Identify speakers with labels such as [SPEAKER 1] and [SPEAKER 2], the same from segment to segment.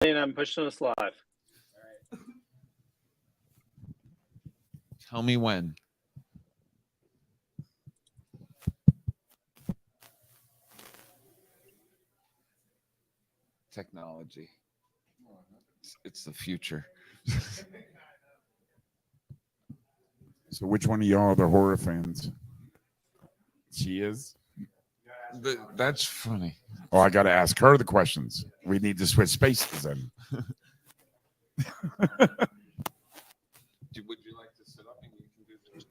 [SPEAKER 1] And I'm pushing us live.
[SPEAKER 2] All right. Tell me when. Technology. It's the future.
[SPEAKER 3] So which one of y'all are the horror fans? She is.
[SPEAKER 2] That's funny.
[SPEAKER 3] Oh, I got to ask her the questions. We need to switch spaces then.
[SPEAKER 2] Would you like to sit up and you can do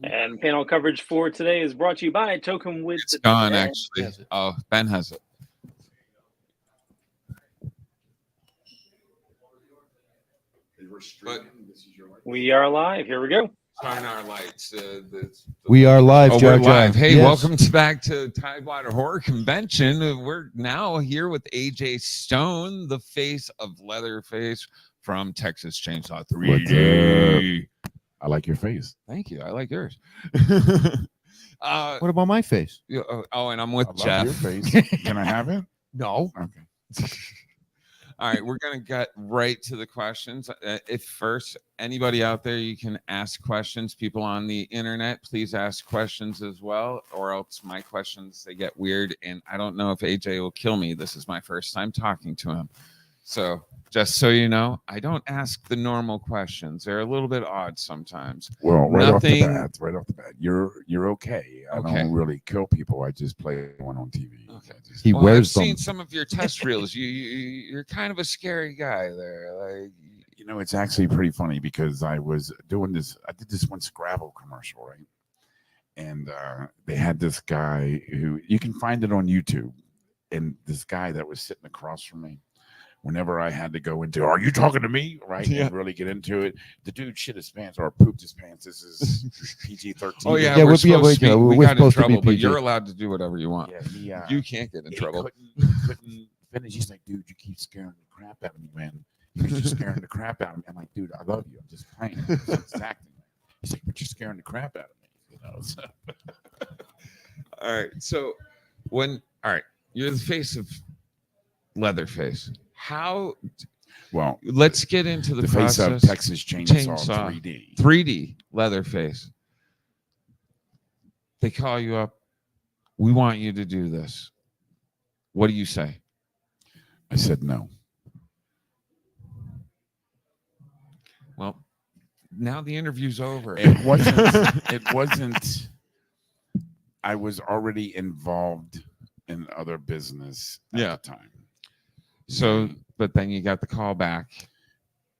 [SPEAKER 2] the...
[SPEAKER 1] And panel coverage for today is brought to you by Toking with
[SPEAKER 2] It's
[SPEAKER 1] the
[SPEAKER 2] gone,
[SPEAKER 1] Dead.
[SPEAKER 2] actually. Oh, Ben has it. But
[SPEAKER 1] We are live. Here we go.
[SPEAKER 2] turn our lights.
[SPEAKER 4] We are live,
[SPEAKER 2] Oh,
[SPEAKER 4] Jar
[SPEAKER 2] we're
[SPEAKER 4] Jar.
[SPEAKER 2] live. Hey,
[SPEAKER 4] Yes.
[SPEAKER 2] welcome back to Tidewater Horror Convention. We're now here with Aj Stoan, the face of Leatherface from Texas Chainsaw 3D.
[SPEAKER 3] I like your face.
[SPEAKER 2] Thank you. I like yours.
[SPEAKER 4] What about my face?
[SPEAKER 2] Oh, and I'm with
[SPEAKER 3] I love
[SPEAKER 2] Jeff.
[SPEAKER 3] your face. Can I have it?
[SPEAKER 2] No.
[SPEAKER 3] Okay.
[SPEAKER 2] All right, we're going to get right to the questions. If first, anybody out there, you can ask questions. People on the internet, please ask questions as well, or else my questions, they get weird, and I don't know if AJ will kill me. This is my first time talking to him. So just so you know, I don't ask the normal questions. They're a little bit odd sometimes.
[SPEAKER 3] Well, right off the
[SPEAKER 2] Nothing-
[SPEAKER 3] bat, you're okay. I
[SPEAKER 2] Okay.
[SPEAKER 3] don't really kill people. I just play one on TV.
[SPEAKER 2] Okay.
[SPEAKER 4] He
[SPEAKER 2] Well,
[SPEAKER 4] wears
[SPEAKER 2] I've
[SPEAKER 4] them.
[SPEAKER 2] seen some of your test reels. You're kind of a scary guy there. Like,
[SPEAKER 3] You know, it's actually pretty funny because I was doing this. I did this one Scrabble commercial, right? And they had this guy who you can find it on YouTube, and this guy that was sitting across from me. Whenever I had to go into, are you talking to me? Right.
[SPEAKER 2] Yeah.
[SPEAKER 3] And really get into it. The dude shit his pants or pooped his pants. This is PG-13.
[SPEAKER 2] oh yeah,
[SPEAKER 4] Yeah,
[SPEAKER 2] we're
[SPEAKER 4] we're
[SPEAKER 2] supposed to be, we
[SPEAKER 4] we're
[SPEAKER 2] got in
[SPEAKER 4] supposed to be
[SPEAKER 2] trouble, but
[SPEAKER 4] PG.
[SPEAKER 2] you're allowed to do whatever you want.
[SPEAKER 3] Yeah,
[SPEAKER 2] You can't get in
[SPEAKER 3] he
[SPEAKER 2] trouble.
[SPEAKER 3] couldn't finish. He's like, dude, you keep scaring the crap out of me, man. You're just scaring the crap out of me. I'm like, dude, I love you. I'm just playing. It's acting. He's like, but you're scaring the crap out of me. You know. So.
[SPEAKER 2] All right. So all right, you're the face of Leatherface. How?
[SPEAKER 3] Well,
[SPEAKER 2] Let's get into the
[SPEAKER 3] face
[SPEAKER 2] process.
[SPEAKER 3] of Texas Chainsaw
[SPEAKER 2] Chainsaw.
[SPEAKER 3] 3D.
[SPEAKER 2] 3D Leatherface. They call you up. We want you to do this. What do you say?
[SPEAKER 3] I said no.
[SPEAKER 2] Well, now the interview's over.
[SPEAKER 3] It wasn't. It wasn't. I was already involved in other business at
[SPEAKER 2] Yeah.
[SPEAKER 3] the time.
[SPEAKER 2] So, but then you got the call back.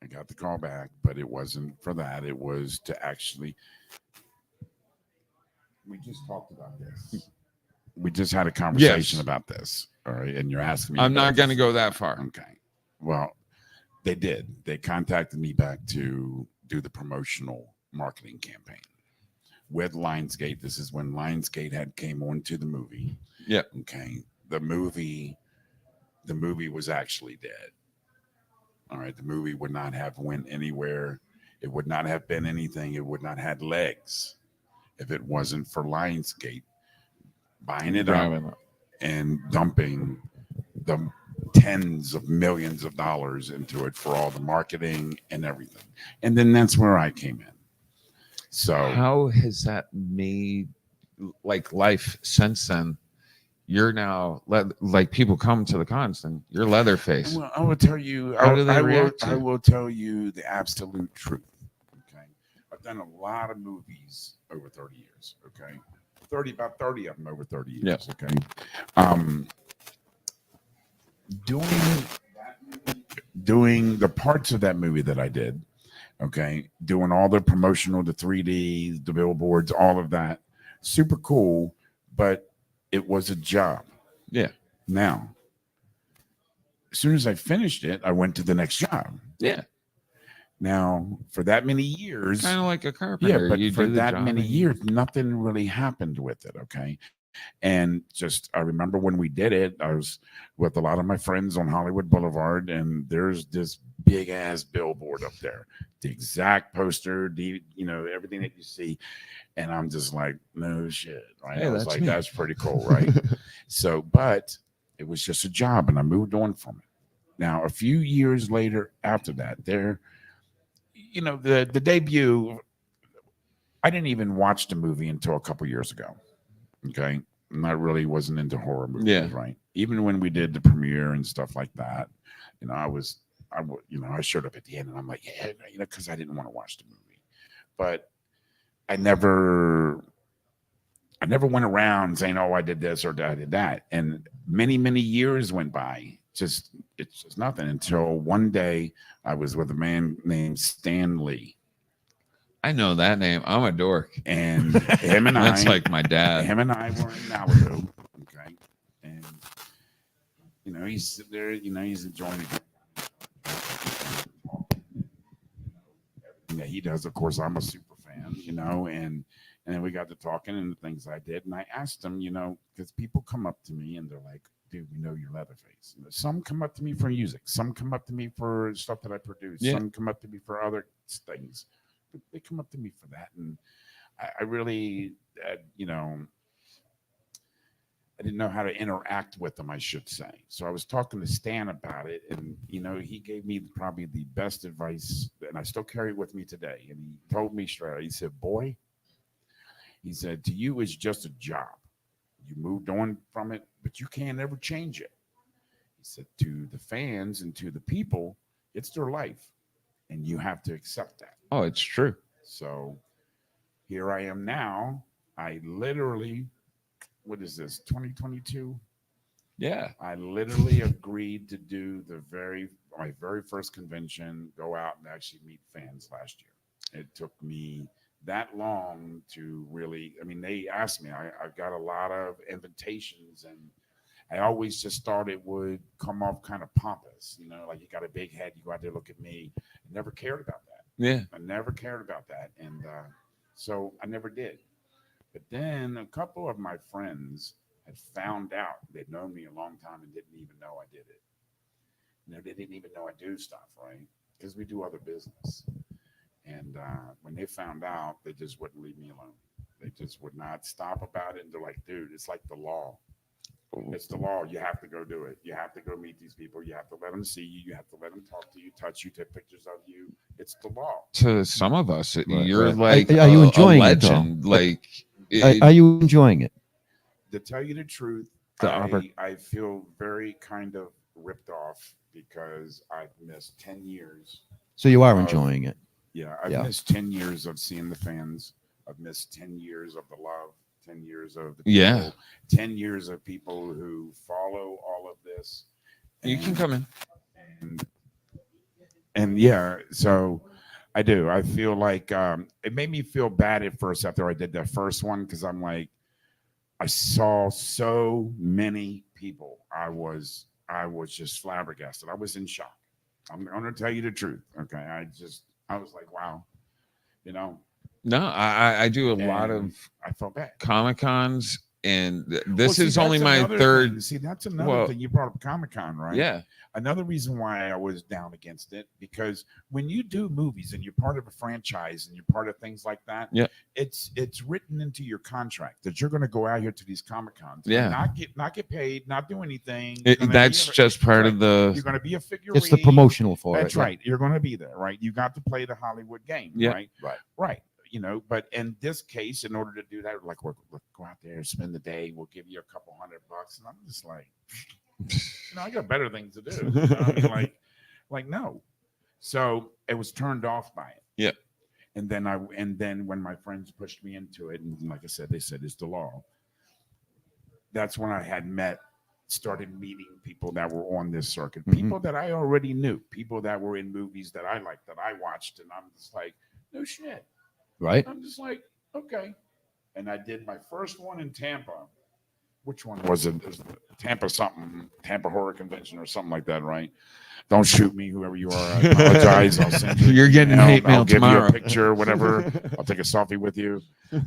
[SPEAKER 3] I got the call back, but it wasn't for that. It was to actually. We just talked about this. We just had a conversation
[SPEAKER 2] Yes.
[SPEAKER 3] about this. All right, and you're asking me.
[SPEAKER 2] I'm
[SPEAKER 3] about
[SPEAKER 2] not going to
[SPEAKER 3] this.
[SPEAKER 2] go that far.
[SPEAKER 3] Okay. Well, they did. They contacted me back to do the promotional marketing campaign with Lionsgate. This is when Lionsgate had came on to the movie.
[SPEAKER 2] Yeah.
[SPEAKER 3] Okay. The movie was actually dead. All right. The movie would not have went anywhere. It would not have been anything. It would not have legs if it wasn't for Lionsgate buying it up and dumping the tens of millions of dollars into it for all the marketing and everything. And then that's where I came in. So
[SPEAKER 2] How has that made like life since then? You're now like people come to the cons and you're Leatherface.
[SPEAKER 3] well, I will tell you,
[SPEAKER 2] How do they react to
[SPEAKER 3] I
[SPEAKER 2] it?
[SPEAKER 3] will tell you the absolute truth. Okay. I've done a lot of movies over 30 years. Okay. About 30 of them over 30 years.
[SPEAKER 2] Yeah.
[SPEAKER 3] Okay. Doing the parts of that movie that I did, okay, doing all the promotional, the 3D, the billboards, all of that, super cool, but it was a job.
[SPEAKER 2] Yeah.
[SPEAKER 3] Now, as soon as I finished it, I went to the next job.
[SPEAKER 2] Yeah.
[SPEAKER 3] Now, for that many years,
[SPEAKER 2] Kind of like a carpenter.
[SPEAKER 3] yeah, but
[SPEAKER 2] you
[SPEAKER 3] for
[SPEAKER 2] do the
[SPEAKER 3] that
[SPEAKER 2] job
[SPEAKER 3] many
[SPEAKER 2] and-
[SPEAKER 3] years, nothing really happened with it. Okay. And just, I remember when we did it, I was with a lot of my friends on Hollywood Boulevard, and there's this big ass billboard up there, the exact poster, everything that you see. And I'm just like, no shit. Right.
[SPEAKER 2] Hey,
[SPEAKER 3] I was
[SPEAKER 2] that's
[SPEAKER 3] like,
[SPEAKER 2] me.
[SPEAKER 3] that's pretty cool. Right. So, but It was just a job, and I moved on from it. Now, a few years later, after that, the debut. I didn't even watch the movie until a couple years ago. Okay, and I really wasn't into horror movies,
[SPEAKER 2] Yeah.
[SPEAKER 3] right? Even when we did the premiere and stuff like that, I showed up at the end, and I'm like, yeah, because I didn't want to watch the movie, but I never went around saying, oh, I did this or I did that. And many, many years went by. It's just nothing until one day I was with a man named Stan Lee.
[SPEAKER 2] I know that name. I'm a dork.
[SPEAKER 3] And him and
[SPEAKER 2] That's like my dad.
[SPEAKER 3] Him and I were in Malibu. Okay. And, he's there, he's enjoying it. Yeah, he does. Of course, I'm a super fan, and then we got to talking and the things I did. And I asked him, because people come up to me and they're like, dude, we know you're Leatherface. Some come up to me for music. Some come up to me for stuff that I produce.
[SPEAKER 2] Yeah.
[SPEAKER 3] Some come up to me for other things. But they come up to me for that. And I really, I didn't know how to interact with them, I should say. So I was talking to Stan about it. And, he gave me probably the best advice. And I still carry it with me today. And he told me straight out, he said, boy, he said, to you, it's just a job. You moved on from it, but you can't ever change it. He said, to the fans and to the people, it's their life. And you have to accept that.
[SPEAKER 2] Oh, it's true.
[SPEAKER 3] So here I am now. I literally, what is this, 2022?
[SPEAKER 2] Yeah.
[SPEAKER 3] I literally agreed to do my very first convention, go out and actually meet fans last year. It took me that long to really, they asked me, I got a lot of invitations, and I always just thought it would come off kind of pompous, like you got a big head, you go out there, look at me. I never cared about that.
[SPEAKER 2] Yeah.
[SPEAKER 3] I never cared about that. And so I never did. But then a couple of my friends had found out. They'd known me a long time and didn't even know I did it. They didn't even know I do stuff, right? Because we do other business. And when they found out, they just wouldn't leave me alone. They just would not stop about it. And they're like, dude, it's like the law. It's the law. You have to go do it. You have to go meet these people. You have to let them see you. You have to let them talk to you, touch you, take pictures of you. It's the law.
[SPEAKER 2] To some of us, you're
[SPEAKER 4] right.
[SPEAKER 2] like
[SPEAKER 4] Are you enjoying
[SPEAKER 2] a
[SPEAKER 4] it, though?
[SPEAKER 2] legend. Like,
[SPEAKER 4] Are you enjoying it?
[SPEAKER 3] To tell you the truth,
[SPEAKER 2] The
[SPEAKER 3] I feel very kind of ripped off because I've missed 10 years.
[SPEAKER 4] So you are enjoying it.
[SPEAKER 3] Yeah, I've missed 10 years of seeing the fans. I've missed 10 years of the love, 10 years of the people, 10 years of people who follow all of this.
[SPEAKER 2] You can come in.
[SPEAKER 3] And yeah, so I do. I feel like it made me feel bad at first after I did that first one, because I'm like, I saw so many people. I was just flabbergasted. I was in shock. I'm going to tell you the truth. Okay. I was like, wow,
[SPEAKER 2] No, I do a lot of
[SPEAKER 3] I felt bad.
[SPEAKER 2] Comic-Cons, and this
[SPEAKER 3] Well,
[SPEAKER 2] is only my third.
[SPEAKER 3] Thing. See, that's another thing. You brought up Comic-Con, right?
[SPEAKER 2] Yeah.
[SPEAKER 3] Another reason why I was down against it, because when you do movies and you're part of a franchise and you're part of things like that, it's written into your contract that you're going to go out here to these Comic-Cons, not get paid, not do anything.
[SPEAKER 2] That's just part of the.
[SPEAKER 3] You're going to be a figurine.
[SPEAKER 4] It's the promotional for it.
[SPEAKER 3] That's right. You're going to be there, right? You got to play the Hollywood game, right? Right. But in this case, in order to do that, like, we'll go out there, spend the day, we'll give you a couple $100, and I'm just like, I got better things to do. Like no. So it was turned off by it.
[SPEAKER 2] Yeah.
[SPEAKER 3] And then when my friends pushed me into it, and like I said, they said it's the law. That's when I had started meeting people that were on this circuit, people that I already knew, people that were in movies that I liked, that I watched, and I'm just like, no shit.
[SPEAKER 4] Right.
[SPEAKER 3] I'm just like, okay. And I did my first one in Tampa. Which one was it? It was Tampa Horror Convention or something like that, right? Don't shoot me, whoever you are. I apologize. I'll send you.
[SPEAKER 2] You're getting hate mail tomorrow.
[SPEAKER 3] I'll give you a picture, whatever. I'll take a selfie with you.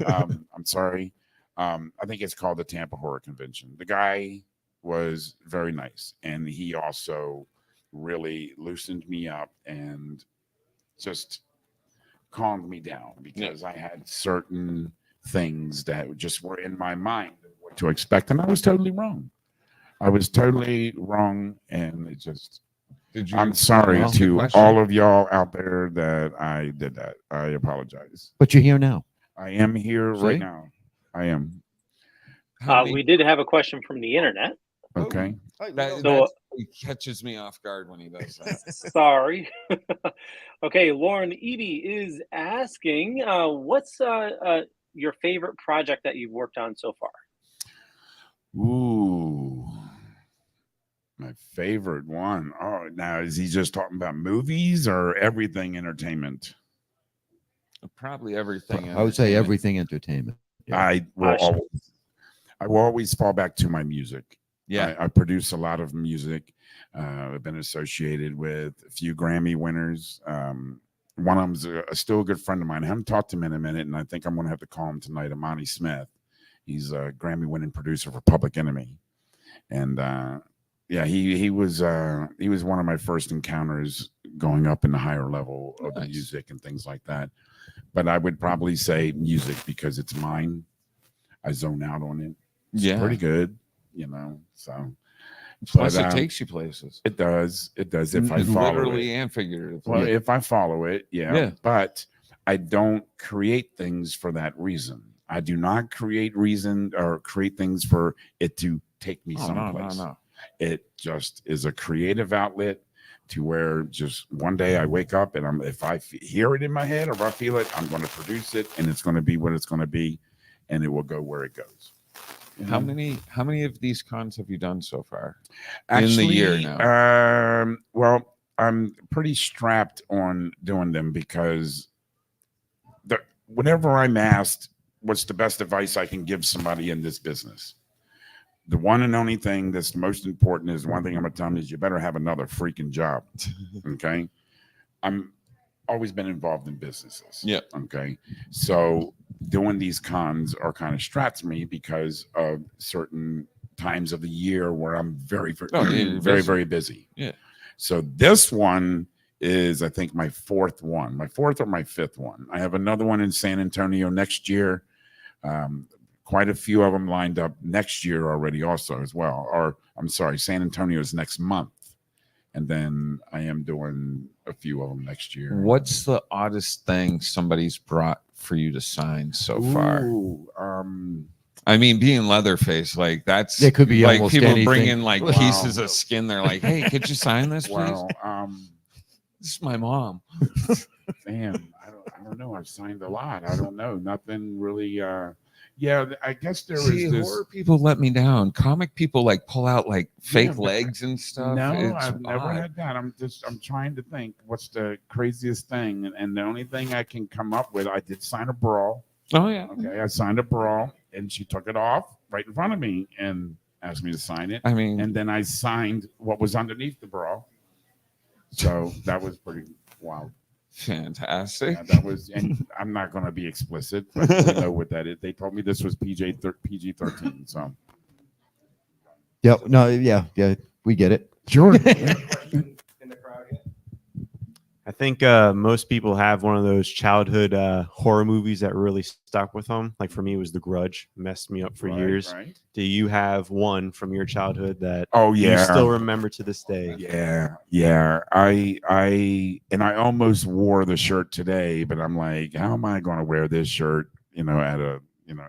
[SPEAKER 3] I'm sorry. I think it's called the Tampa Horror Convention. The guy was very nice, and he also really loosened me up and just calmed me down, because I had certain things that just were in my mind of what to expect, and I was totally wrong. I was totally wrong, and it just.
[SPEAKER 2] Did you?
[SPEAKER 3] I'm sorry
[SPEAKER 2] ask a
[SPEAKER 3] to
[SPEAKER 2] question?
[SPEAKER 3] all of y'all out there that I did that. I apologize.
[SPEAKER 4] But you're here now.
[SPEAKER 3] I am here
[SPEAKER 4] See?
[SPEAKER 3] right now. I am.
[SPEAKER 2] How many-
[SPEAKER 1] We did have a question from the internet.
[SPEAKER 3] Okay.
[SPEAKER 2] that
[SPEAKER 1] So-
[SPEAKER 2] he catches me off guard when he does that.
[SPEAKER 1] Sorry. Okay, Lauren Evie is asking, what's your favorite project that you've worked on so far?
[SPEAKER 3] Ooh. My favorite one. Oh, now is he just talking about movies or everything entertainment?
[SPEAKER 2] Probably everything.
[SPEAKER 4] I would say
[SPEAKER 2] entertainment.
[SPEAKER 4] everything entertainment. Yeah.
[SPEAKER 3] I will always fall back to my music.
[SPEAKER 2] Yeah.
[SPEAKER 3] I produce a lot of music. I've been associated with a few Grammy winners. One of them's still a good friend of mine. I haven't talked to him in a minute, and I think I'm going to have to call him tonight. Amani Smith. He's a Grammy-winning producer for Public Enemy, and yeah, he was one of my first encounters going up in the higher level of the
[SPEAKER 2] Nice.
[SPEAKER 3] music and things like that. But I would probably say music because it's mine. I zone out on it. It's
[SPEAKER 2] Yeah.
[SPEAKER 3] pretty good, you know. So
[SPEAKER 2] Plus,
[SPEAKER 3] but,
[SPEAKER 2] it takes you places.
[SPEAKER 3] it does. It does if I follow
[SPEAKER 2] Literally
[SPEAKER 3] it.
[SPEAKER 2] and figuratively.
[SPEAKER 3] Well, if I follow it, yeah.
[SPEAKER 2] Yeah.
[SPEAKER 3] But I don't create things for that reason. I do not create things for it to take me someplace.
[SPEAKER 2] No.
[SPEAKER 3] It just is a creative outlet to where just one day I wake up and if I hear it in my head or if I feel it, I'm going to produce it and it's going to be what it's going to be, and it will go where it goes. You
[SPEAKER 2] How
[SPEAKER 3] know?
[SPEAKER 2] many of these cons have you done so far?
[SPEAKER 3] Actually,
[SPEAKER 2] in the year now?
[SPEAKER 3] Well, I'm pretty strapped on doing them because whenever I'm asked what's the best advice I can give somebody in this business, the one and only thing that's the most important is one thing I'm going to tell them is you better have another freaking job. Okay. I'm always been involved in businesses.
[SPEAKER 2] Yeah.
[SPEAKER 3] Okay. So doing these cons are kind of straps me because of certain times of the year where I'm very, very busy.
[SPEAKER 2] Yeah.
[SPEAKER 3] So this one is, I think, my fourth one, my fourth or my fifth one. I have another one in San Antonio next year. Quite a few of them lined up next year already also as well. Or I'm sorry, San Antonio is next month. And then I am doing a few of them next year.
[SPEAKER 2] What's the oddest thing somebody's brought for you to sign so far?
[SPEAKER 3] I
[SPEAKER 2] mean, being Leatherface, like that's
[SPEAKER 4] It could be
[SPEAKER 2] like
[SPEAKER 4] almost
[SPEAKER 2] people
[SPEAKER 4] anything.
[SPEAKER 2] bring in like
[SPEAKER 3] Wow.
[SPEAKER 2] pieces of skin. They're like, "Hey, could you sign this, please?"
[SPEAKER 3] Well,
[SPEAKER 2] This is my mom.
[SPEAKER 3] man, I don't know. I've signed a lot. I don't know. Nothing really. Yeah, I guess there
[SPEAKER 2] See,
[SPEAKER 3] was this.
[SPEAKER 2] horror people let me down. Comic people like pull out like fake
[SPEAKER 3] Yeah, but
[SPEAKER 2] legs and stuff.
[SPEAKER 3] No,
[SPEAKER 2] It's
[SPEAKER 3] I've never
[SPEAKER 2] odd.
[SPEAKER 3] had that. I'm trying to think what's the craziest thing, and the only thing I can come up with, I did sign a bra.
[SPEAKER 2] Oh yeah.
[SPEAKER 3] Okay, I signed a bra, and she took it off right in front of me and asked me to sign it.
[SPEAKER 2] I mean,
[SPEAKER 3] And then I signed what was underneath the bra. So that was pretty wild.
[SPEAKER 2] fantastic.
[SPEAKER 3] Yeah, that was, and I'm not going to be explicit, but we know what that is. They told me this was PG-13. So
[SPEAKER 4] Yep. No. Yeah. Yeah. We get it.
[SPEAKER 3] sure.
[SPEAKER 5] I think most people have one of those childhood horror movies that really stuck with them. Like for me, it was The Grudge. Messed me up for years.
[SPEAKER 3] Right.
[SPEAKER 5] Do you have one from your childhood that
[SPEAKER 3] Oh
[SPEAKER 5] you
[SPEAKER 3] yeah.
[SPEAKER 5] still remember to this day?
[SPEAKER 3] Yeah. I almost wore the shirt today, but I'm like, how am I going to wear this shirt? At a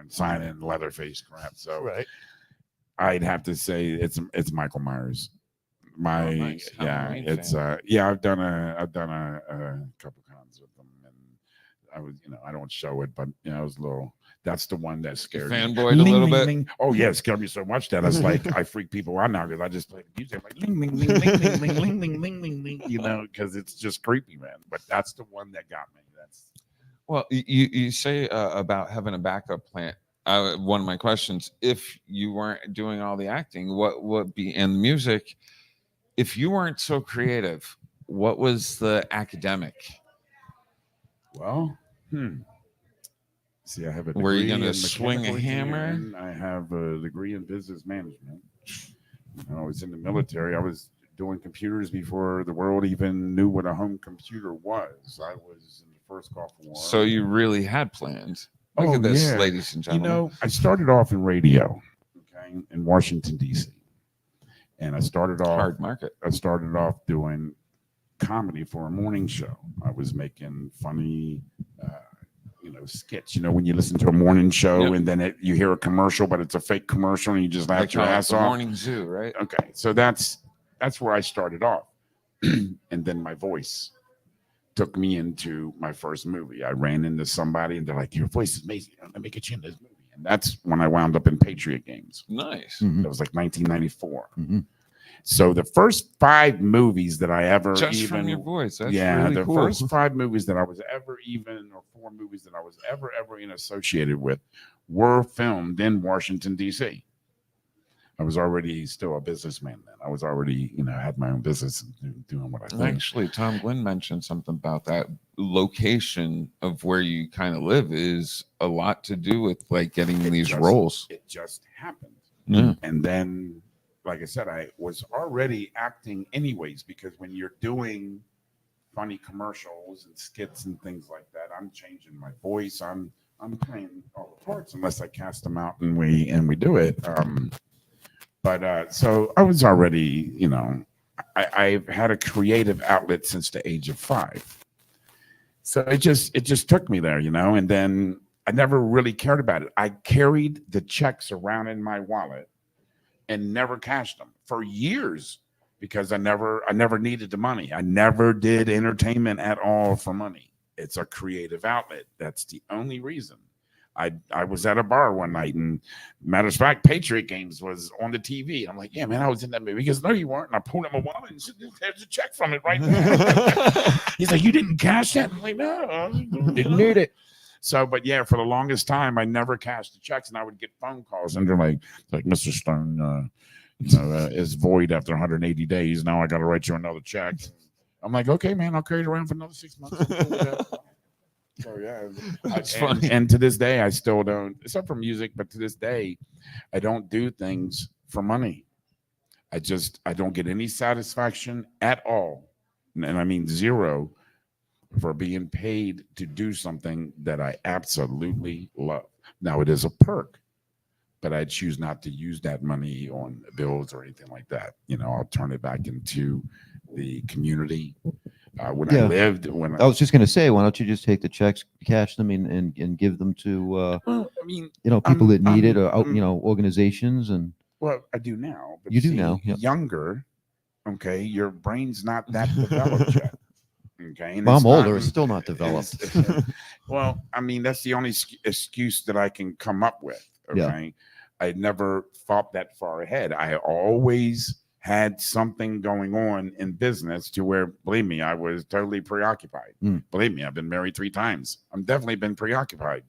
[SPEAKER 3] sign in Leatherface crap. So
[SPEAKER 4] Right.
[SPEAKER 3] I'd have to say it's Michael Myers.
[SPEAKER 2] Nice. Halloween
[SPEAKER 3] It's
[SPEAKER 2] fan.
[SPEAKER 3] I've done a couple cons with them, and I was I don't show it, but I was a little. That's the one that scared me.
[SPEAKER 2] Fanboyed a little bit.
[SPEAKER 3] Oh yeah, it scared me so much that I was like, I freak people out now because I just play the music like ling ling ling ling ling ling ling ling ling ling ling, because it's just creepy, man. But that's the one that got me. That's
[SPEAKER 2] Well, you say about having a backup plan. One of my questions: if you weren't doing all the acting, what would be in the music? If you weren't so creative, what was the academic?
[SPEAKER 3] well, See, I have a degree
[SPEAKER 2] Were you gonna
[SPEAKER 3] in
[SPEAKER 2] swing a
[SPEAKER 3] mechanical
[SPEAKER 2] hammer?
[SPEAKER 3] engineering. I have a degree in business management. I was in the military. I was doing computers before the world even knew what a home computer was. I was in the first Gulf War.
[SPEAKER 2] So you really had plans. Look
[SPEAKER 3] Oh,
[SPEAKER 2] at this,
[SPEAKER 3] yeah.
[SPEAKER 2] ladies and gentlemen.
[SPEAKER 3] I started off in radio, okay, in Washington, D.C. And I started off
[SPEAKER 2] Hard market.
[SPEAKER 3] doing comedy for a morning show. I was making funny, skits. When you listen to a morning show
[SPEAKER 2] Yep.
[SPEAKER 3] and then you hear a commercial, but it's a fake commercial, and you just laugh your ass
[SPEAKER 2] the
[SPEAKER 3] off.
[SPEAKER 2] Morning Zoo, right?
[SPEAKER 3] Okay, so that's where I started off, and then my voice took me into my first movie. I ran into somebody, and they're like, "Your voice is amazing. Let me get you in this movie." And that's when I wound up in Patriot Games.
[SPEAKER 2] Nice.
[SPEAKER 4] Mhm.
[SPEAKER 3] That was like 1994.
[SPEAKER 4] Mhm.
[SPEAKER 3] So the first 5 movies that I ever
[SPEAKER 2] Just from your voice. That's
[SPEAKER 3] yeah,
[SPEAKER 2] really
[SPEAKER 3] the
[SPEAKER 2] cool.
[SPEAKER 3] first 5 movies that I was ever or 4 movies that I was ever associated with were filmed in Washington, D.C. I was already still a businessman then. I was already, had my own business and doing what I think.
[SPEAKER 2] Actually, Tom Gwynn mentioned something about that. Location of where you kind of live is a lot to do with like getting these roles.
[SPEAKER 3] It just happened.
[SPEAKER 2] Yeah.
[SPEAKER 3] And then, like I said, I was already acting anyways, because when you're doing funny commercials and skits and things like that, I'm changing my voice. I'm playing all the parts unless I cast them out and we do it. But so I was already, I've had a creative outlet since the age of 5. So it just took me there, and then I never really cared about it. I carried the checks around in my wallet and never cashed them for years because I never needed the money. I never did entertainment at all for money. It's a creative outlet. That's the only reason. I was at a bar one night, and matter of fact, Patriot Games was on the TV. I'm like, yeah, man, I was in that movie. He goes, no, you weren't. And I pulled out my wallet and said, there's a check from it right there. He's like, you didn't cash that? I'm like, no, I didn't need it. So, but yeah, for the longest time, I never cashed the checks, and I would get phone calls, and they're like Mr. Stone, is void after 180 days. Now I got to write you another check. I'm like, okay, man, I'll carry it around for another 6 months. So yeah,
[SPEAKER 2] That's funny.
[SPEAKER 3] And to this day, I still don't, except for music. But to this day, I don't do things for money. I don't get any satisfaction at all, and I mean zero, for being paid to do something that I absolutely love. Now it is a perk, but I choose not to use that money on bills or anything like that. I'll turn it back into the community. When
[SPEAKER 4] Yeah.
[SPEAKER 3] I
[SPEAKER 4] was just going to say, why don't you just take the checks, cash them, and give them to
[SPEAKER 3] well, I mean,
[SPEAKER 4] people that need it, or
[SPEAKER 3] I'm-
[SPEAKER 4] organizations, and
[SPEAKER 3] well, I do now. But
[SPEAKER 4] You do now, yep.
[SPEAKER 3] Younger, okay, your brain's not that developed yet. Okay, and
[SPEAKER 4] well,
[SPEAKER 3] it's
[SPEAKER 4] I'm older.
[SPEAKER 3] not-
[SPEAKER 4] It's still not developed.
[SPEAKER 3] Well, I mean, that's the only excuse that I can come up with. Okay,
[SPEAKER 4] Yeah.
[SPEAKER 3] I never thought that far ahead. I always had something going on in business to where, believe me, I was totally preoccupied. Believe me, I've been married 3 times. I'm definitely been preoccupied.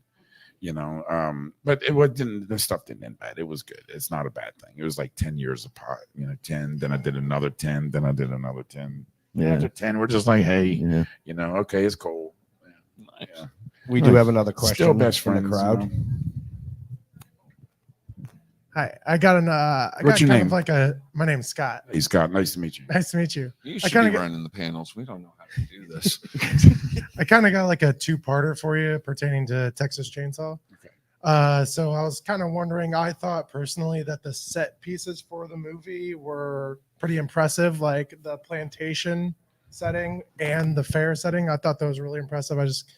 [SPEAKER 3] But it wasn't, the stuff didn't end bad. It was good. It's not a bad thing. It was like 10 years apart. 10. Then I did another 10. Then I did another 10.
[SPEAKER 4] Yeah.
[SPEAKER 3] After 10, we're just like, hey,
[SPEAKER 4] Yeah.
[SPEAKER 3] Okay, it's cool.
[SPEAKER 2] Nice.
[SPEAKER 3] Yeah.
[SPEAKER 6] We do have another question
[SPEAKER 3] Still best
[SPEAKER 6] from
[SPEAKER 3] friends.
[SPEAKER 6] the crowd.
[SPEAKER 7] Hi, I got an.
[SPEAKER 3] What's your name?
[SPEAKER 7] My name's Scott.
[SPEAKER 3] Hey, Scott, nice to meet you.
[SPEAKER 7] Nice to meet you.
[SPEAKER 2] You
[SPEAKER 7] I
[SPEAKER 2] should
[SPEAKER 7] kinda
[SPEAKER 2] be
[SPEAKER 7] get-
[SPEAKER 2] running the panels. We don't know how to do this.
[SPEAKER 7] I kind of got like a 2-parter for you pertaining to Texas Chainsaw.
[SPEAKER 3] Okay.
[SPEAKER 7] So I was kind of wondering. I thought personally that the set pieces for the movie were pretty impressive, like the plantation setting and the fair setting. I thought that was really impressive. I just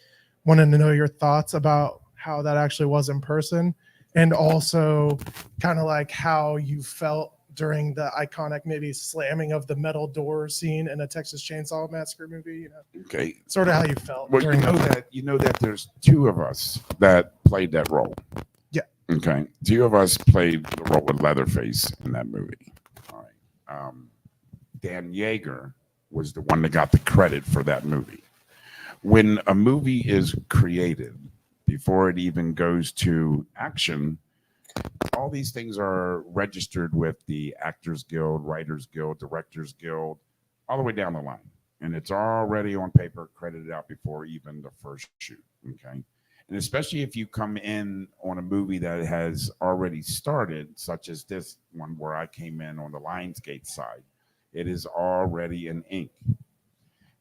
[SPEAKER 7] wanted to know your thoughts about how that actually was in person, and also kind of like how you felt during the iconic maybe slamming of the metal door scene in a Texas Chainsaw Massacre movie.
[SPEAKER 3] Okay.
[SPEAKER 7] Sort of how you felt.
[SPEAKER 3] Well,
[SPEAKER 7] during
[SPEAKER 3] you know that there's 2 of us that played that role.
[SPEAKER 7] Yeah.
[SPEAKER 3] Okay. 2 of us played the role with Leatherface in that movie. All right. Dan Yeager was the one that got the credit for that movie. When a movie is created, before it even goes to action, all these things are registered with the Actors Guild, Writers Guild, Directors Guild, all the way down the line. And it's already on paper, credited out before even the first shoot. Okay. And especially if you come in on a movie that has already started, such as this one where I came in on the Lionsgate side, it is already in ink.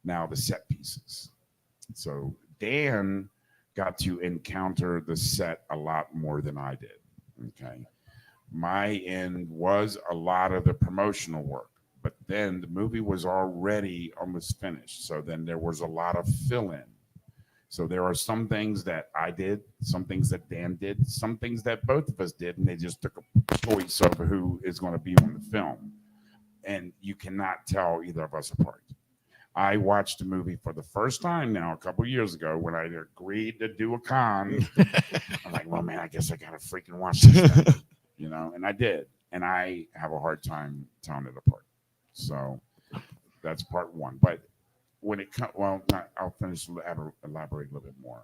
[SPEAKER 3] Now the set pieces. So Dan got to encounter the set a lot more than I did. Okay. My end was a lot of the promotional work, but then the movie was already almost finished. So then there was a lot of fill in. So there are some things that I did, some things that Dan did, some things that both of us did, and they just took a choice of who is going to be on the film. And you cannot tell either of us apart. I watched the movie for the first time now a couple years ago when I agreed to do a con. I'm like, well, man, I guess I gotta freaking watch this thing, you know, and I did, and I have a hard time telling it apart. So that's part one. But when it comes, well, not, I'll finish elaborate a little bit more.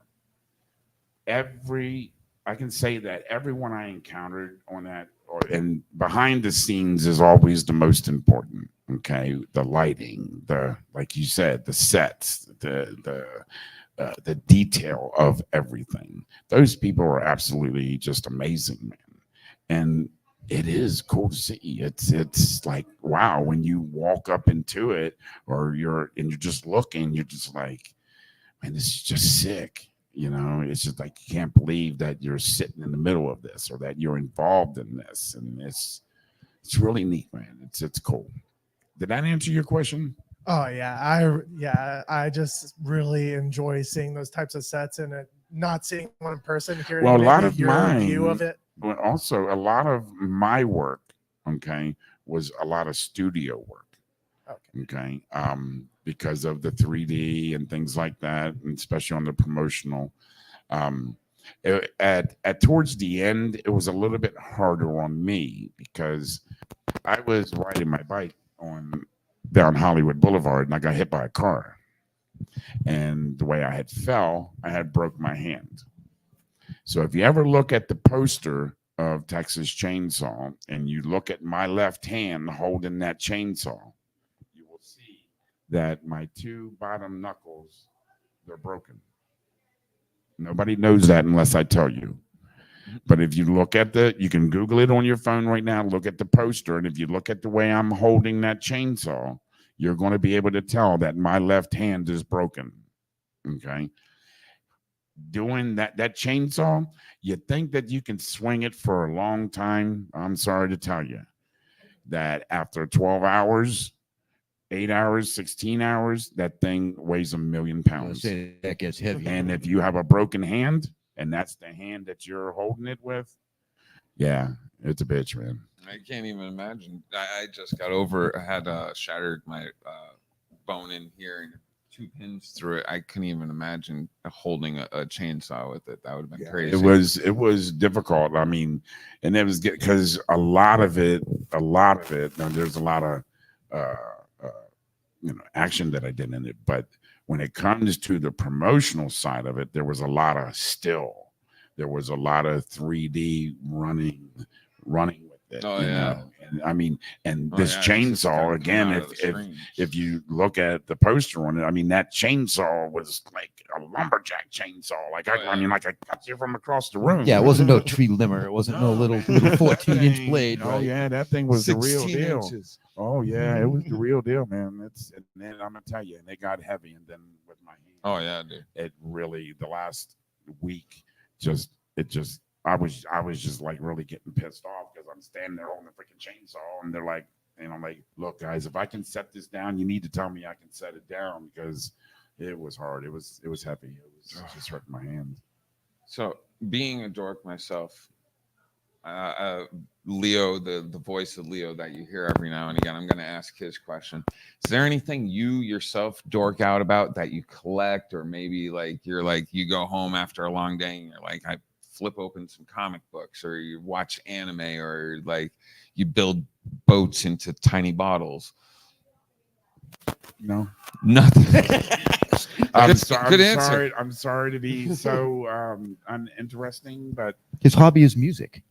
[SPEAKER 3] I can say that everyone I encountered on that, and behind the scenes is always the most important. Okay, the lighting, like you said, the sets, the detail of everything. Those people are absolutely just amazing, man. And it is cool to see. It's like, wow, when you walk up into it, or you're just looking, you're just like, man, this is just sick. You know, it's just like you can't believe that you're sitting in the middle of this, or that you're involved in this, and it's really neat, man. It's cool. Did that answer your question?
[SPEAKER 7] Oh I just really enjoy seeing those types of sets and not seeing one in person, hearing
[SPEAKER 3] Well, a lot
[SPEAKER 7] maybe
[SPEAKER 3] of
[SPEAKER 7] your view
[SPEAKER 3] mine,
[SPEAKER 7] of it.
[SPEAKER 3] but also a lot of my work, okay, was a lot of studio work. Okay. Because of the 3D and things like that, and especially on the promotional. At towards the end, it was a little bit harder on me because I was riding my bike on down Hollywood Boulevard and I got hit by a car. And the way I had fell, I had broke my hand. So if you ever look at the poster of Texas Chainsaw and you look at my left hand holding that chainsaw, you will see that my two bottom knuckles, they're broken. Nobody knows that unless I tell you. But if you look at you can Google it on your phone right now, look at the poster. And if you look at the way I'm holding that chainsaw, you're going to be able to tell that my left hand is broken. Okay. Doing that chainsaw, you think that you can swing it for a long time. I'm sorry to tell you that after 12 hours, 8 hours, 16 hours, that thing weighs 1,000,000 pounds.
[SPEAKER 4] That gets heavy.
[SPEAKER 3] And if you have a broken hand, and that's the hand that you're holding it with, yeah, it's a bitch, man.
[SPEAKER 2] I can't even imagine. I just got had shattered my bone in here and 2 pins through it. I couldn't even imagine holding a chainsaw with it. That would have been crazy.
[SPEAKER 3] It was difficult. I mean, and it was because a lot of it. Now there's a lot of action that I did in it, but when it comes to the promotional side of it, there was a lot of still. There was a lot of 3D running with it.
[SPEAKER 2] Oh, yeah.
[SPEAKER 3] And I mean, and this chainsaw again, if you look at the poster on it, I mean, that chainsaw was like a lumberjack chainsaw. Like I mean, like I cut you from across the room.
[SPEAKER 4] Yeah, it wasn't no tree limber. It wasn't no little 14-inch blade.
[SPEAKER 3] Oh
[SPEAKER 4] Right?
[SPEAKER 3] yeah, that thing was the real
[SPEAKER 2] 16
[SPEAKER 3] deal.
[SPEAKER 2] inches.
[SPEAKER 3] Oh yeah, it was the real deal, man. And then I'm gonna tell you, and it got heavy, and then with my hand.
[SPEAKER 2] Oh yeah, dude.
[SPEAKER 3] It really, the last week, I was just like really getting pissed off because I'm standing there holding the freaking chainsaw, and they're like, and I'm like, look, guys, if I can set this down, you need to tell me I can set it down because it was hard. It was heavy. It was just hurting my hand.
[SPEAKER 2] So being a dork myself, Leo, the voice of Leo that you hear every now and again, I'm going to ask his question. Is there anything you yourself dork out about that you collect, or maybe like you go home after a long day and you're like, I flip open some comic books, or you watch anime, or like you build boats into tiny bottles?
[SPEAKER 3] No,
[SPEAKER 2] nothing.
[SPEAKER 3] Good answer. I'm sorry to be so uninteresting, but
[SPEAKER 4] his hobby is music.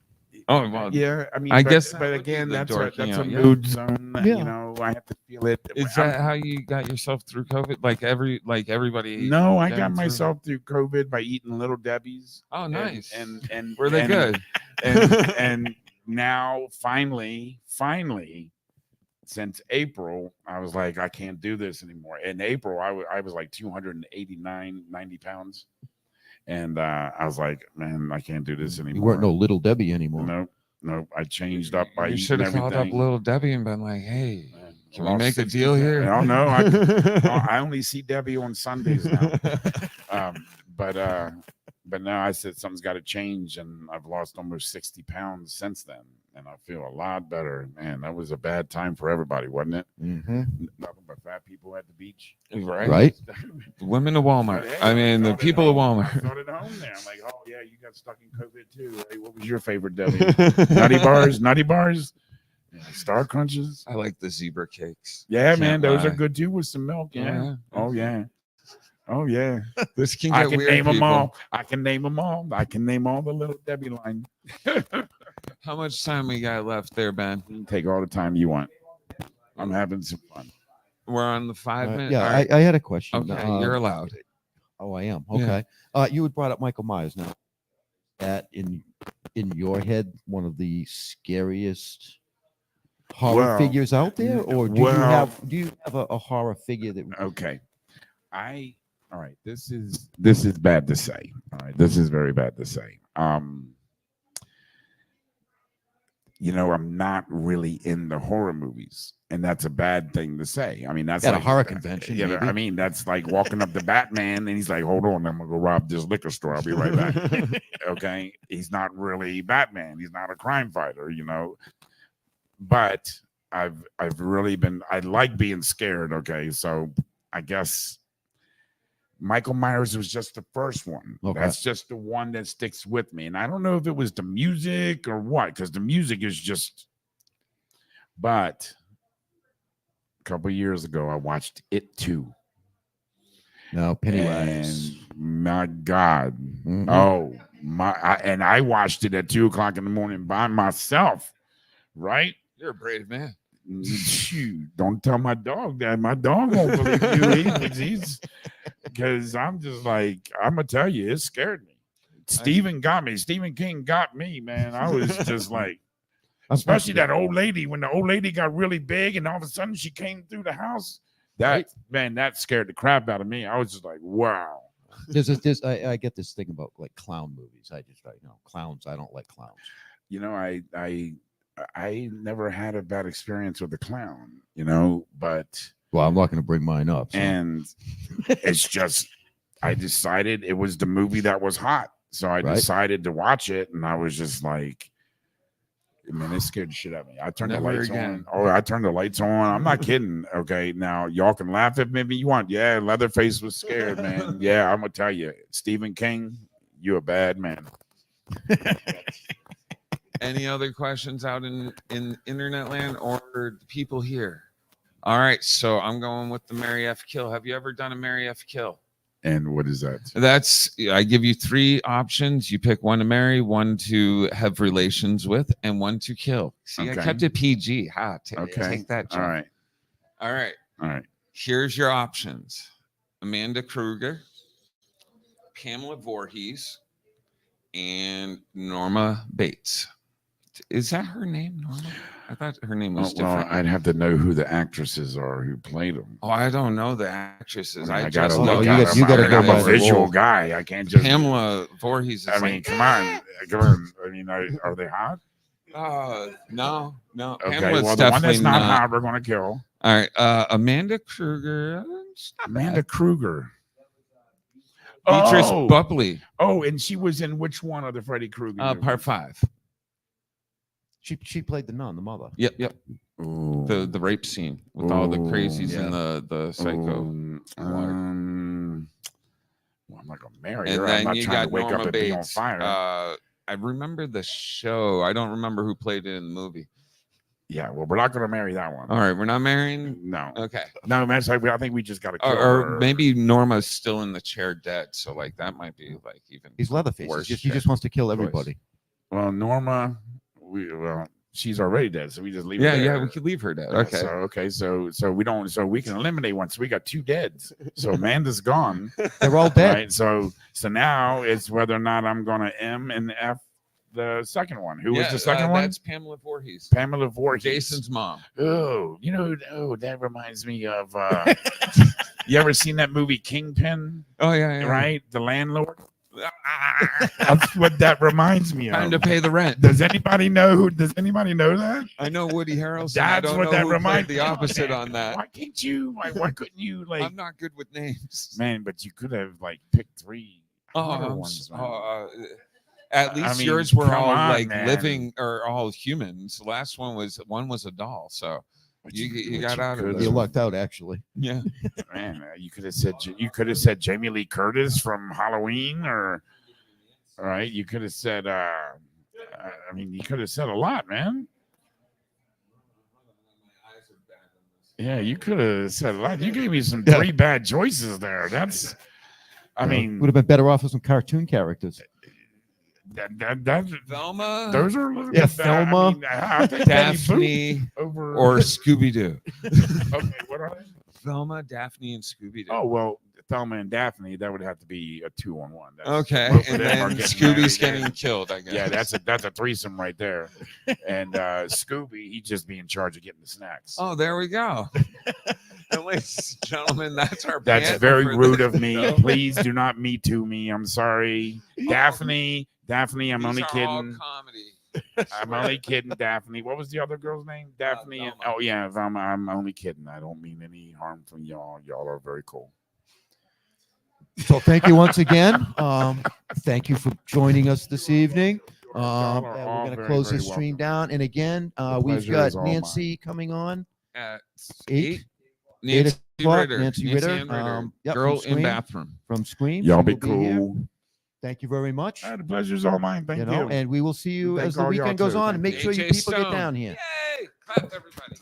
[SPEAKER 2] Oh well,
[SPEAKER 3] yeah. I mean,
[SPEAKER 2] I guess,
[SPEAKER 3] but again, that's a
[SPEAKER 2] yeah.
[SPEAKER 3] mood zone.
[SPEAKER 4] Yeah.
[SPEAKER 3] You know, I have to feel it.
[SPEAKER 2] Is that how you got yourself through COVID? Like everybody?
[SPEAKER 3] No, I got myself through COVID by eating Little Debbie's.
[SPEAKER 2] Oh, nice.
[SPEAKER 3] And
[SPEAKER 2] were they good?
[SPEAKER 3] And now finally, since April, I was like, I can't do this anymore. In April, I was like 90 pounds. And I was like, man, I can't do this anymore.
[SPEAKER 4] You weren't no Little Debbie anymore.
[SPEAKER 3] No. Nope. I changed up by
[SPEAKER 2] You
[SPEAKER 3] eating
[SPEAKER 2] should have called up
[SPEAKER 3] everything.
[SPEAKER 2] Little Debbie and been like, "Hey, can we
[SPEAKER 3] Lost
[SPEAKER 2] make a
[SPEAKER 3] 60
[SPEAKER 2] deal here?"
[SPEAKER 3] I don't know. I only see Debbie on Sundays now. But now I said something's got to change, and I've lost almost 60 pounds since then, and I feel a lot better. Man, that was a bad time for everybody, wasn't it?
[SPEAKER 4] Mm-hmm.
[SPEAKER 3] Nothing but fat people at the beach.
[SPEAKER 4] Right.
[SPEAKER 2] Women of Walmart.
[SPEAKER 3] But, hey,
[SPEAKER 2] I mean, the
[SPEAKER 3] thought at
[SPEAKER 2] people of
[SPEAKER 3] home. I
[SPEAKER 2] Walmart.
[SPEAKER 3] thought at home there. I'm like, oh yeah, you got stuck in COVID too. Hey, what was your favorite, Debbie? Nutty bars, yeah, Star Crunches.
[SPEAKER 2] I like the zebra cakes.
[SPEAKER 3] Yeah,
[SPEAKER 2] Can't
[SPEAKER 3] man, those are
[SPEAKER 2] lie.
[SPEAKER 3] good too with some milk. Yeah. Oh yeah. Oh yeah.
[SPEAKER 2] This can
[SPEAKER 3] I
[SPEAKER 2] get
[SPEAKER 3] can
[SPEAKER 2] weird.
[SPEAKER 3] name them
[SPEAKER 2] people.
[SPEAKER 3] all. I can name them all. I can name all the little Debbie line.
[SPEAKER 2] How much time we got left there, Ben?
[SPEAKER 3] You can take all the time you want. I'm having some fun.
[SPEAKER 2] We're on the 5 minute.
[SPEAKER 4] Yeah,
[SPEAKER 2] All right.
[SPEAKER 4] I had a question.
[SPEAKER 2] Okay, you're allowed.
[SPEAKER 4] Oh, I am.
[SPEAKER 2] Yeah.
[SPEAKER 4] Okay. You had brought up Michael Myers. Now, that in your head, one of the scariest horror
[SPEAKER 3] Well,
[SPEAKER 4] figures out there, or do
[SPEAKER 3] well-
[SPEAKER 4] you have a horror figure that?
[SPEAKER 3] Okay. All right. This is bad to say. All right. This is very bad to say. I'm not really in the horror movies, and that's a bad thing to say. I mean, that's
[SPEAKER 4] At a
[SPEAKER 3] like
[SPEAKER 4] horror convention,
[SPEAKER 3] Yeah,
[SPEAKER 4] maybe.
[SPEAKER 3] I mean, that's like walking up to Batman, and he's like, "Hold on, I'm gonna go rob this liquor store. I'll be right back." Okay, he's not really Batman. He's not a crime fighter, But I've really been. I like being scared. Okay, so I guess Michael Myers was just the first one.
[SPEAKER 4] Okay.
[SPEAKER 3] That's just the one that sticks with me. And I don't know if it was the music or what, because the music is just. But a couple years ago, I watched It Too.
[SPEAKER 4] No, Pennywise.
[SPEAKER 3] And my God.
[SPEAKER 4] Mhm.
[SPEAKER 3] Oh, and I watched it at 2:00 in the morning by myself, right?
[SPEAKER 2] You're a brave man.
[SPEAKER 3] Shoot, don't tell my dog that. My dog won't believe you. He's because I'm just like, I'm gonna tell you, it scared me. Stephen King got me, man. I was just like, especially that old lady, when the old lady got really big and all of a sudden she came through the house. That scared the crap out of me. I was just like, wow.
[SPEAKER 4] I get this thing about like clown movies. Clowns. I don't like clowns.
[SPEAKER 3] I never had a bad experience with a clown, but
[SPEAKER 4] Well, I'm not going to bring mine up. So.
[SPEAKER 3] and it's just I decided it was the movie that was hot. So I decided to watch it, and I was just like, man, it scared the shit out of me. I turned the lights on. Oh, I turned the lights on. I'm not kidding. Okay, now y'all can laugh at me if you want. Yeah, Leatherface was scared, man. Yeah, I'm gonna tell you, Stephen King, you a bad man.
[SPEAKER 2] Any other questions out in internet land or the people here? All right, so I'm going with the Mary F. Kill. Have you ever done a Mary F. Kill?
[SPEAKER 3] And what is that?
[SPEAKER 2] I give you 3 options. You pick one to marry, one to have relations with, and one to kill. See,
[SPEAKER 3] Okay.
[SPEAKER 2] I kept it PG.
[SPEAKER 3] Okay.
[SPEAKER 2] Take that, Jeff.
[SPEAKER 3] All right.
[SPEAKER 2] All right. Here's your options: Amanda Kruger, Pamela Voorhees, and Norma Bates. Is that her name, Norma? I thought her name was
[SPEAKER 3] Well,
[SPEAKER 2] different.
[SPEAKER 3] I'd have to know who the actresses are who played them.
[SPEAKER 2] Oh, I don't know the actresses.
[SPEAKER 3] I
[SPEAKER 2] I
[SPEAKER 3] gotta
[SPEAKER 2] just
[SPEAKER 3] look.
[SPEAKER 2] know
[SPEAKER 4] you
[SPEAKER 3] at
[SPEAKER 4] got-
[SPEAKER 3] them.
[SPEAKER 4] you gotta
[SPEAKER 3] I'm
[SPEAKER 4] go
[SPEAKER 3] a
[SPEAKER 4] by the
[SPEAKER 3] visual
[SPEAKER 4] role.
[SPEAKER 3] guy. I can't just.
[SPEAKER 2] Pamela Voorhees. Is
[SPEAKER 3] I mean,
[SPEAKER 2] like,
[SPEAKER 3] come on. I mean, are they hot?
[SPEAKER 2] no.
[SPEAKER 3] Okay.
[SPEAKER 2] Pamela's
[SPEAKER 3] Well, the one that's
[SPEAKER 2] definitely
[SPEAKER 3] not hot, we're gonna kill.
[SPEAKER 2] All right, Amanda Kruger. She's not
[SPEAKER 3] Amanda
[SPEAKER 2] bad.
[SPEAKER 3] Kruger.
[SPEAKER 2] Beatrice Bubley.
[SPEAKER 3] Oh, and she was in which one of the Freddy Krueger?
[SPEAKER 2] Part
[SPEAKER 3] movies?
[SPEAKER 2] 5.
[SPEAKER 4] She played the nun, the mother.
[SPEAKER 2] Yep.
[SPEAKER 3] Ooh.
[SPEAKER 2] The rape scene with all the crazies
[SPEAKER 4] yeah.
[SPEAKER 2] and the psycho.
[SPEAKER 3] Well, I'm not gonna marry
[SPEAKER 2] And
[SPEAKER 3] her. I'm
[SPEAKER 2] then
[SPEAKER 3] not
[SPEAKER 2] you
[SPEAKER 3] trying
[SPEAKER 2] got
[SPEAKER 3] to wake
[SPEAKER 2] Norma
[SPEAKER 3] up and be on
[SPEAKER 2] Bates.
[SPEAKER 3] fire.
[SPEAKER 2] I remember the show. I don't remember who played it in the movie.
[SPEAKER 3] Yeah, well, we're not gonna marry that one.
[SPEAKER 2] All right, we're not marrying.
[SPEAKER 3] No,
[SPEAKER 2] Okay.
[SPEAKER 3] no, man. So I think we just gotta kill
[SPEAKER 2] Or
[SPEAKER 3] her.
[SPEAKER 2] maybe Norma's still in the chair dead. So like that might be like even.
[SPEAKER 4] He's Leatherface.
[SPEAKER 2] Worse
[SPEAKER 4] He just wants to kill everybody.
[SPEAKER 3] Well, Norma, she's already dead, so we just leave. her
[SPEAKER 2] Yeah,
[SPEAKER 3] there.
[SPEAKER 2] we could leave her dead.
[SPEAKER 3] Yeah,
[SPEAKER 2] Okay.
[SPEAKER 3] So we don't. So we can eliminate one. So we got 2 deads. So Amanda's gone.
[SPEAKER 4] They're all dead.
[SPEAKER 3] Right. So now it's whether or not I'm gonna M and F the second one. Who was the second one?
[SPEAKER 2] That's Pamela Voorhees.
[SPEAKER 3] Pamela Voorhees.
[SPEAKER 2] Jason's mom.
[SPEAKER 3] Oh, that reminds me of. You ever seen that movie Kingpin?
[SPEAKER 2] Oh yeah.
[SPEAKER 3] Right, the landlord. That's what that reminds me
[SPEAKER 2] Time to
[SPEAKER 3] of.
[SPEAKER 2] pay the rent.
[SPEAKER 3] Does anybody know? Does anybody know that?
[SPEAKER 2] I know Woody Harrelson. I
[SPEAKER 3] That's
[SPEAKER 2] don't
[SPEAKER 3] what
[SPEAKER 2] know
[SPEAKER 3] that
[SPEAKER 2] who played
[SPEAKER 3] reminds
[SPEAKER 2] the
[SPEAKER 3] me of,
[SPEAKER 2] opposite
[SPEAKER 3] man.
[SPEAKER 2] on that.
[SPEAKER 3] Why can't you? Why couldn't you? Like,
[SPEAKER 2] I'm not good with names.
[SPEAKER 3] man, but you could have like picked 3
[SPEAKER 2] Oh,
[SPEAKER 3] other
[SPEAKER 2] I'm
[SPEAKER 3] ones.
[SPEAKER 2] s-
[SPEAKER 3] Man.
[SPEAKER 2] at
[SPEAKER 3] I
[SPEAKER 2] least
[SPEAKER 3] mean,
[SPEAKER 2] yours were
[SPEAKER 3] come
[SPEAKER 2] all
[SPEAKER 3] on,
[SPEAKER 2] like
[SPEAKER 3] man.
[SPEAKER 2] living or all humans. The last one was a doll. So
[SPEAKER 3] But
[SPEAKER 2] you
[SPEAKER 3] but
[SPEAKER 2] got out of
[SPEAKER 3] could've-
[SPEAKER 2] those.
[SPEAKER 4] You lucked out, actually.
[SPEAKER 2] yeah.
[SPEAKER 3] Man, you could have said Jamie Lee Curtis from Halloween, or all right, you could have said. I mean, you could have said a lot, man. Yeah, you could have said a lot. You gave me some 3 bad choices there. That's, I mean,
[SPEAKER 4] would have been better off with some cartoon characters.
[SPEAKER 3] that
[SPEAKER 2] Velma,
[SPEAKER 3] those are a little
[SPEAKER 4] Yeah,
[SPEAKER 3] bit bad.
[SPEAKER 4] Thelma,
[SPEAKER 3] I mean, I think Betty Boop
[SPEAKER 2] Daphne,
[SPEAKER 3] over
[SPEAKER 2] or Scooby Doo.
[SPEAKER 3] okay, what are they?
[SPEAKER 2] Velma, Daphne, and Scooby Doo.
[SPEAKER 3] Oh well, Thelma and Daphne. That would have to be a 2-on-1. That's,
[SPEAKER 2] Okay,
[SPEAKER 3] both of
[SPEAKER 2] and
[SPEAKER 3] them are
[SPEAKER 2] then
[SPEAKER 3] getting
[SPEAKER 2] Scooby's
[SPEAKER 3] married.
[SPEAKER 2] getting killed. I guess.
[SPEAKER 3] Yeah, that's a threesome right there. And Scooby, he just be in charge of getting the snacks.
[SPEAKER 2] Oh, there we go. And ladies and gentlemen, that's our.
[SPEAKER 3] That's
[SPEAKER 2] panel
[SPEAKER 3] very
[SPEAKER 2] for
[SPEAKER 3] rude
[SPEAKER 2] this
[SPEAKER 3] of me.
[SPEAKER 2] show.
[SPEAKER 3] Please do not me too me. I'm sorry, Daphne. Daphne, I'm
[SPEAKER 2] These
[SPEAKER 3] only
[SPEAKER 2] are all
[SPEAKER 3] kidding.
[SPEAKER 2] comedy.
[SPEAKER 3] I'm only kidding, Daphne. What was the other girl's name? Daphne.
[SPEAKER 2] Velma.
[SPEAKER 3] Oh yeah, Velma. I'm only kidding. I don't mean any harm from y'all. Y'all are very cool.
[SPEAKER 4] So thank you once again. Thank you for joining us this evening.
[SPEAKER 3] Y'all are
[SPEAKER 4] We're
[SPEAKER 3] all
[SPEAKER 4] going to
[SPEAKER 3] very,
[SPEAKER 4] close
[SPEAKER 3] very
[SPEAKER 4] this stream
[SPEAKER 3] welcome.
[SPEAKER 4] down. And again,
[SPEAKER 3] The
[SPEAKER 4] we've
[SPEAKER 3] pleasure
[SPEAKER 4] got
[SPEAKER 3] is all
[SPEAKER 4] Nancy coming on.
[SPEAKER 2] At
[SPEAKER 4] 8?
[SPEAKER 2] 8. Nancy
[SPEAKER 4] 8 o'clock,
[SPEAKER 2] Ritter.
[SPEAKER 4] Nancy Ritter,
[SPEAKER 2] Ann Ritter.
[SPEAKER 4] yep, from
[SPEAKER 2] Girl in
[SPEAKER 4] Scream.
[SPEAKER 2] bathroom.
[SPEAKER 4] From Scream.
[SPEAKER 3] Y'all
[SPEAKER 4] She
[SPEAKER 3] be
[SPEAKER 4] will here.
[SPEAKER 3] cool.
[SPEAKER 4] Thank you very much.
[SPEAKER 3] The pleasure's all mine. Thank you.
[SPEAKER 4] And we will see you
[SPEAKER 3] Thank
[SPEAKER 4] as the
[SPEAKER 3] all y'all
[SPEAKER 4] weekend goes
[SPEAKER 3] too.
[SPEAKER 4] on.
[SPEAKER 3] Thank
[SPEAKER 4] And make
[SPEAKER 3] you.
[SPEAKER 4] sure you
[SPEAKER 2] Aj
[SPEAKER 4] people get
[SPEAKER 2] Stoan.
[SPEAKER 4] down here.
[SPEAKER 2] Yay! Clap, everybody.